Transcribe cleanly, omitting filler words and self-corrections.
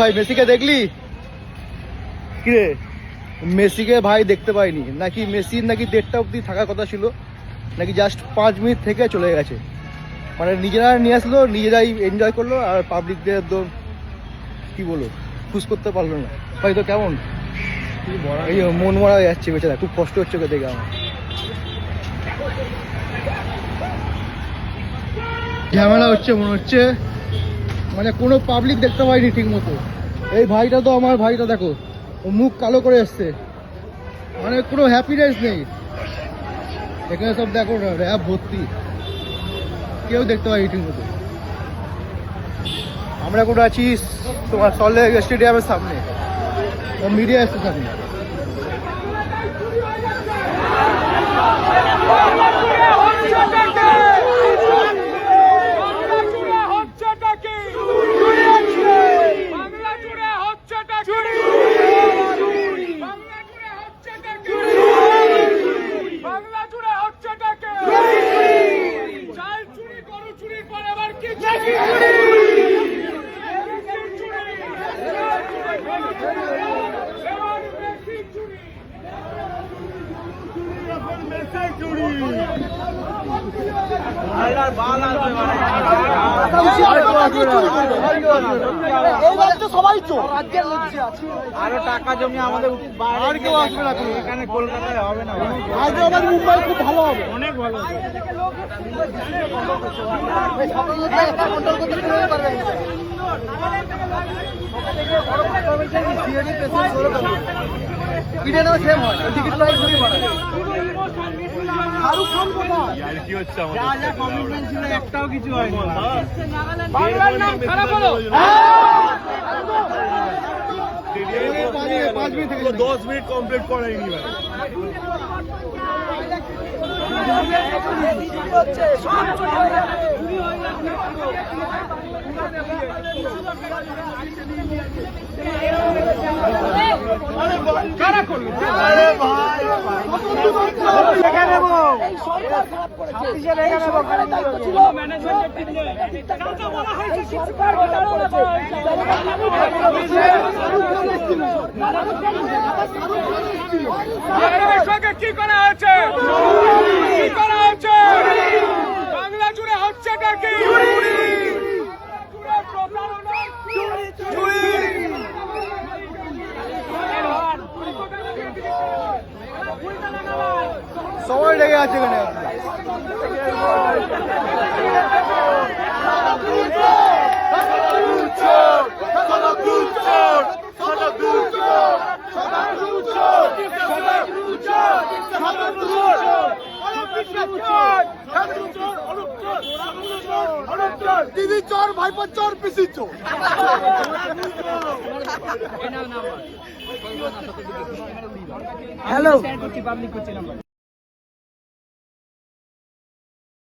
ভাই মেসিকে দেখলি কিরে? মেসিকে ভাই দেখতে পাইনি, নাকি মেসির নাকি 1:30টা অবধি থাকার কথা ছিল, নাকি জাস্ট 5 মিনিট থেকে চলে গেছে। মানে নিজেরা নিয়ে আসলো, নিজেরাই এনজয় করলো, আর পাবলিকদের একদম কি বলো খুশ করতে পারলো না। ভাই তো কেমন এই মন মরা হয়ে যাচ্ছে বেচারা, খুব কষ্ট হচ্ছে ওকে দেখে আমার। ঝামেলা হচ্ছে মনে হচ্ছে, মানে কোনো পাবলিক দেখতে পাইনি ঠিক মতো। এই ভাইটা তো আমার ভাইটা দেখো, ও মুখ কালো করে এসছে, মানে কোনো হ্যাপিনেস নেই এখানে। সব দেখো না র্যাব ভর্তি, কেউ দেখতে পাইনি ঠিক মতো। আমরা এখন আছি তোমার সল্টলেক স্টেডিয়ামের সামনে, মিডিয়া এসছে সামনে। সবাই তো আরো টাকা জমি আমাদের আর কেউ আসবে না, এখানে কলকাতায় হবে না, আগে আবার মুম্বাই খুব ভালো হবে, অনেক ভালো হবে। একটাও কিছু হয়নি। বাংলার নাম খারাপ হলো, 5 মিনিট থেকে 10 মিনিট কমপ্লিট করাইনি। কি করা হয়েছে, কি করা হয়েছে, বাংলা জুড়ে হচ্ছেটা কি? সবাই লেগে আছে এখানে। দিদি চোর, ভাইপো চোর, পিসি চোর। হ্যালো, পাবলিক করছে নাম্বার।